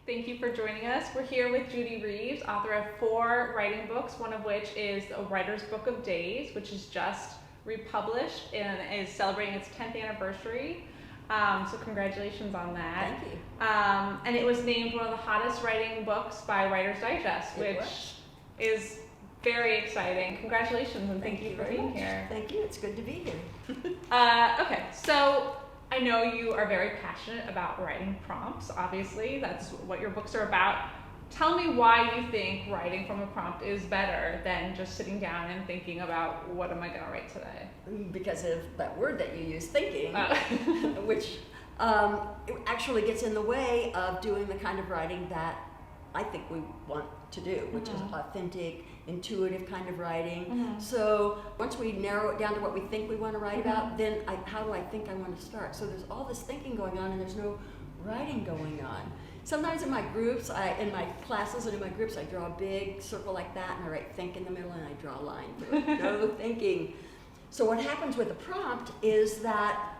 Thank you for joining us. We're here with Judy Reeves, author of 4 writing books, one of which is A Writer's Book of Days, which is just republished and is celebrating its 10th anniversary. So congratulations on that. Thank you. And it was named one of the hottest writing books by Writer's Digest, which is very exciting. Congratulations and thank you for being here. Thank you. It's good to be here. Okay, so I know you are very passionate about writing prompts, obviously. That's what your books are about. Tell me why you think writing from a prompt is better than just sitting down and thinking about what am I going to write today? Because of that word that you use, thinking, which it actually gets in the way of doing the kind of writing that I think we want to do, which is authentic, intuitive kind of writing. So once we narrow it down to what we think we want to write about, then how do I think I want to start? So there's all this thinking going on and there's no writing going on. Sometimes in my groups, in my classes and in my groups, I draw a big circle like that and I write think in the middle and I draw a line through it. No thinking. So what happens with a prompt is that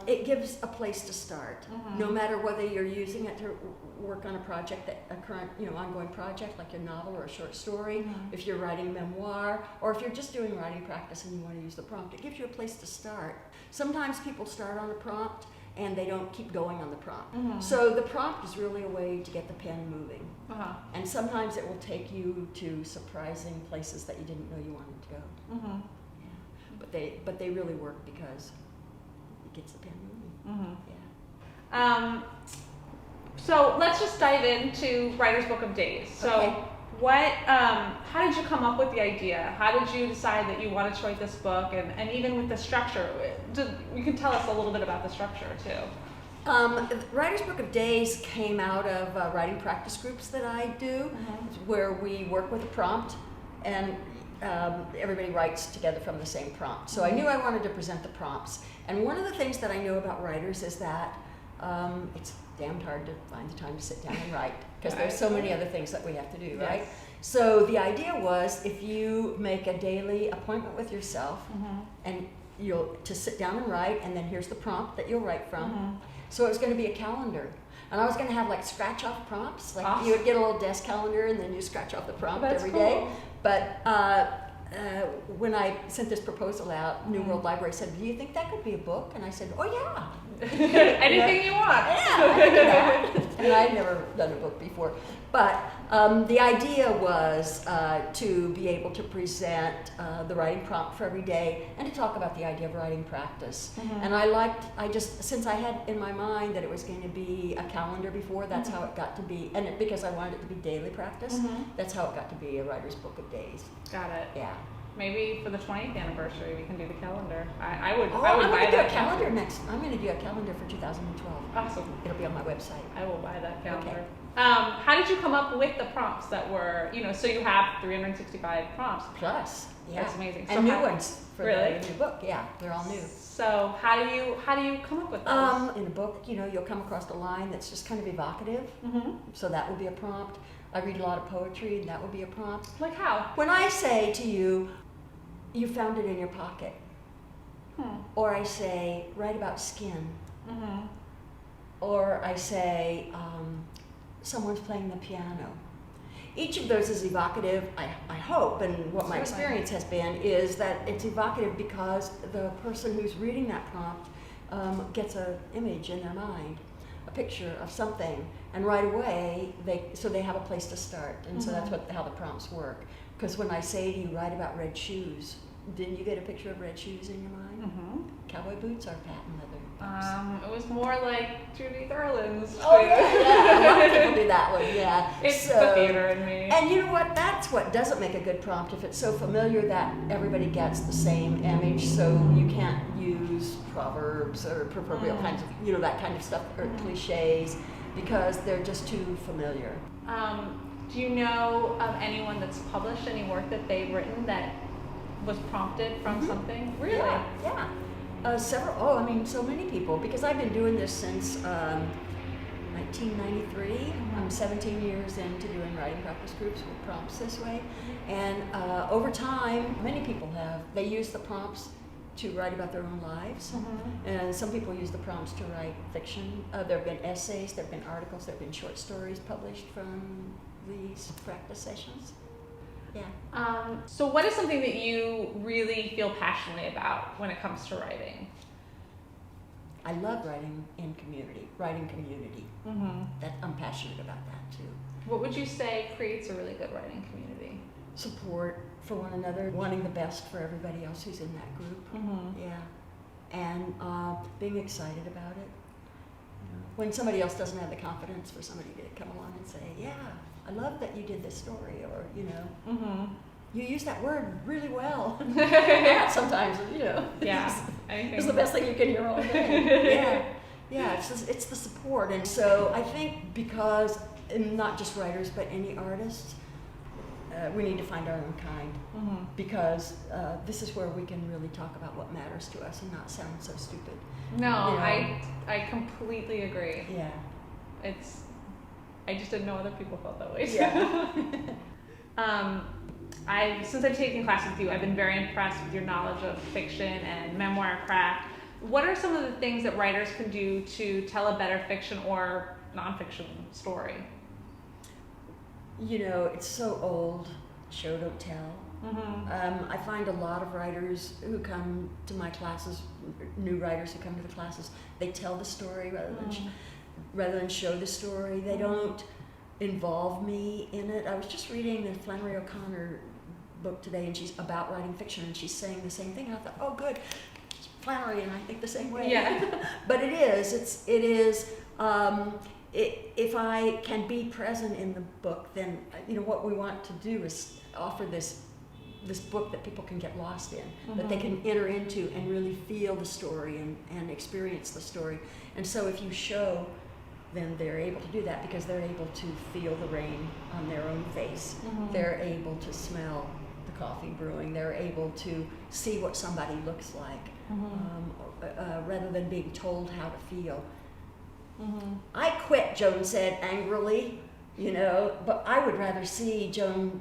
it gives a place to start, no matter whether you're using it to work on a project, a current, ongoing project like a novel or a short story, if you're writing a memoir, or if you're just doing writing practice and you want to use the prompt, it gives you a place to start. Sometimes people start on a prompt and they don't keep going on the prompt. So the prompt is really a way to get the pen moving. And sometimes it will take you to surprising places that you didn't know you wanted to go. But they really work because it gets the pen moving. So let's just dive into Writer's Book of Days. So how did you come up with the idea? How did you decide that you wanted to write this book? And even with the structure, you can tell us a little bit about the structure too. Writer's Book of Days came out of writing practice groups that I do, where we work with a prompt and everybody writes together from the same prompt. So I knew I wanted to present the prompts. And one of the things that I know about writers is that it's damned hard to find the time to sit down and write because there's so many other things that we have to do, right? So the idea was if you make a daily appointment with yourself and to sit down and write, and then here's the prompt that you'll write from. So it was going to be a calendar. And I was going to have like scratch off prompts, like you would get a little desk calendar and then you scratch off the prompt every day. But when I sent this proposal out, New World Library said, "Do you think that could be a book?" And I said, "Oh yeah." Anything you want. Yeah, I can do that. And I'd never done a book before. But the idea was to be able to present the writing prompt for every day and to talk about the idea of writing practice. And since I had in my mind that it was going to be a calendar before, that's how it got to be, and because I wanted it to be daily practice, that's how it got to be a Writer's Book of Days. Got it. Yeah. Maybe for the 20th anniversary we can do the calendar. I would I'm buy going to do that a calendar next. I'm going to do a calendar for 2012. Awesome. It'll be on my website. I will buy that calendar. Okay. How did you come up with the prompts that were, so you have 365 prompts. Plus, yeah. That's amazing. And new ones for really? the new book. Yeah, they're all new. So how do you come up with those? In a book, you'll come across a line that's just kind of evocative. So that would be a prompt. I read a lot of poetry, and that would be a prompt. Like how? When I say to you, "You found it in your pocket," or I say, "Write about skin," or I say, "Someone's playing the piano." Each of those is evocative, I hope, and what my experience has been is that it's evocative because the person who's reading that prompt gets an image in their mind, a picture of something, and right away they have a place to start, and so that's how the prompts work. Because when I say to you, "Write about red shoes," didn't you get a picture of red shoes in your mind? Cowboy boots are patent leather. It was more like Judy Garland's. Oh yeah, a lot of people do that one. Yeah, it's the theater in me. And you know what? That's what doesn't make a good prompt if it's so familiar that everybody gets the same image. So you can't use proverbs or proverbial kinds of that kind of stuff or cliches because they're just too familiar. Do you know of anyone that's published any work that they've written that was prompted from something? Really? Yeah. Several. So many people, because I've been doing this since 1993. I'm 17 years into doing writing practice groups with prompts this way, and over time, many people they use the prompts to write about their own lives. Mm-hmm. And some people use the prompts to write fiction. There have been essays, there have been articles, there have been short stories published from these practice sessions. Yeah. So what is something that you really feel passionately about when it comes to writing? I love writing community. Mm-hmm. That I'm passionate about that too. What would you say creates a really good writing community? Support for one another, wanting the best for everybody else who's in that group. Mm-hmm. Yeah. And being excited about it. When somebody else doesn't have the confidence for somebody to come along and say, yeah, I love that you did this story, or, Mm-hmm. you use that word really well. Sometimes, Yeah. it's the best thing you can hear all day. Yeah, it's the support. And so I think because, and not just writers, but any artists, we need to find our own kind. Mm-hmm. Because this is where we can really talk about what matters to us and not sound so stupid. No, I completely agree. Yeah. I just didn't know other people felt that way. Yeah. Since I've taken classes with you, I've been very impressed with your knowledge of fiction and memoir craft. What are some of the things that writers can do to tell a better fiction or nonfiction story? It's so old, show don't tell. Mm-hmm. I find a lot of writers who come to my classes, new writers who come to the classes, they tell the story rather than show the story. They don't involve me in it. I was just reading the Flannery O'Connor book today, and she's about writing fiction, and she's saying the same thing. And I thought, oh, good, Flannery and I think the same way. Yeah. But it is. If I can be present in the book, then what we want to do is offer this book that people can get lost in, that they can enter into and really feel the story and experience the story. And so if you show, then they're able to do that because they're able to feel the rain on their own face. Mm-hmm. They're able to smell the coffee brewing. They're able to see what somebody looks like, rather than being told how to feel. Mm-hmm. I quit, Joan said angrily, but I would rather see Joan,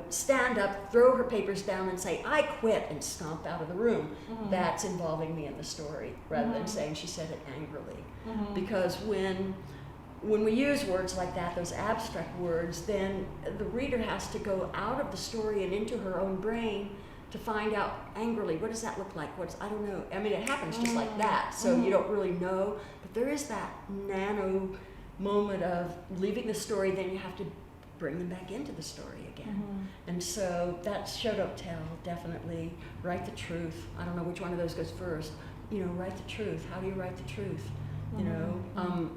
stand up, throw her papers down and say, I quit, and stomp out of the room. Mm-hmm. That's involving me in the story, rather than saying she said it angrily. Mm-hmm. Because when we use words like that, those abstract words, then the reader has to go out of the story and into her own brain to find out angrily, what does that look like? I don't know. I mean, it happens just like that, so you don't really know. But there is that nano moment of leaving the story, then you have to bring them back into the story again. And so that's show don't tell, definitely. Write the truth. I don't know which one of those goes first. Write the truth. How do you write the truth?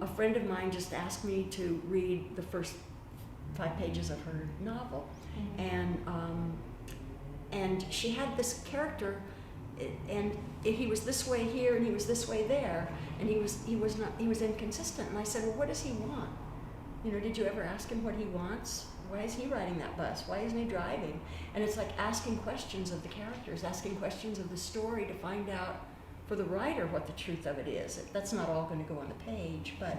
A friend of mine just asked me to read the first 5 pages of her novel, and she had this character, and he was this way here and he was this way there, and he was inconsistent. And I said, well, what does he want? Did you ever ask him what he wants? Why is he riding that bus? Why isn't he driving? And it's like asking questions of the characters, asking questions of the story to find out for the writer what the truth of it is. That's not all going to go on the page, but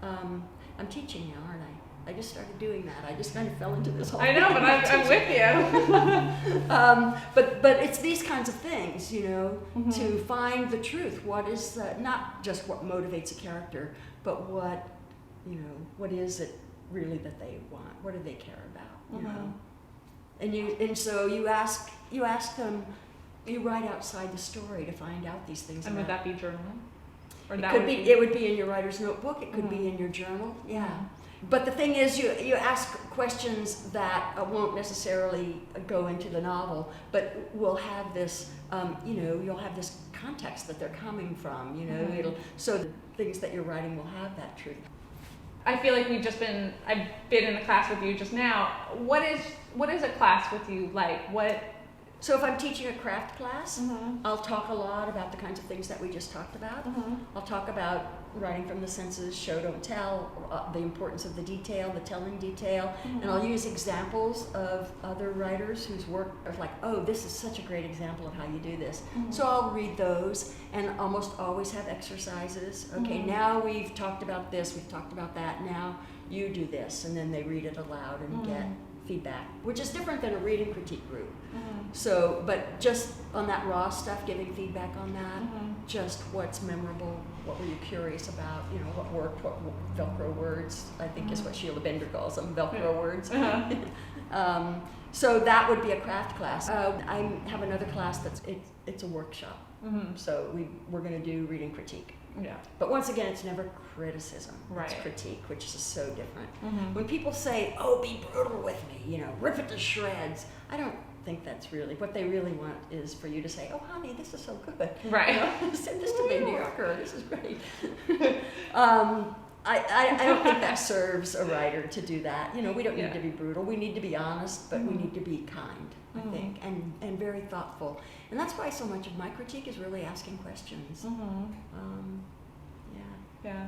I'm teaching now, aren't I? I just started doing that. I just kind of fell into this whole I know, but I'm with you. But it's these kinds of things, to find the truth. What is not just what motivates a character, but what is it really that they want? What do they care about? And so you ask them. You write outside the story to find out these things. And would that be journaling? Or it would be in your writer's notebook. It could be in your journal. Yeah. But the thing is, you ask questions that won't necessarily go into the novel, but will have this, you'll have this context that they're coming from. So the things that you're writing will have that truth. I feel like I've been in a class with you just now. What is a class with you like? So if I'm teaching a craft class, I'll talk a lot about the kinds of things that we just talked about. I'll talk about writing from the senses, show, don't tell, the importance of the detail, the telling detail, and I'll use examples of other writers whose work are like, oh, this is such a great example of how you do this. So I'll read those and almost always have exercises. Okay, now we've talked about this, we've talked about that, now you do this, and then they read it aloud and get feedback, which is different than a reading critique group. Mm-hmm. So, but just on that raw stuff, giving feedback on that, Mm-hmm. just what's memorable, what were you curious about, you know, what worked, what Velcro words, I think is what Sheila Bender calls them, Velcro words. Uh-huh. So that would be a craft class. I have another class it's a workshop. Mm-hmm. So we're going to do reading critique. Yeah. But once again, it's never criticism. Right. It's critique, which is so different. Mm-hmm. When people say, "Oh, be brutal with me," you know, rip it to shreds, I don't think that's really what they really want. Is for you to say, "Oh, honey, this is so good." Right. You know, send this to the New Yorker. This is great. I don't think that serves a writer to do that. You know, we don't need to be brutal. We need to be honest, but we need to be kind, I think, and very thoughtful. And that's why so much of my critique is really asking questions. Yeah.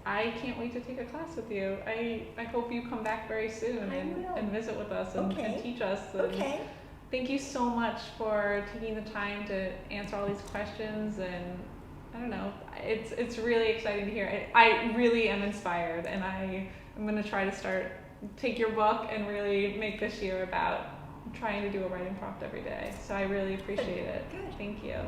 I can't wait to take a class with you. I hope you come back very soon and visit with us and teach us. And thank you so much for taking the time to answer all these questions, and I don't know, it's really exciting to hear. I really am inspired, and I'm going to try to take your book and really make this year about trying to do a writing prompt every day. So I really appreciate it. Good. Thank you.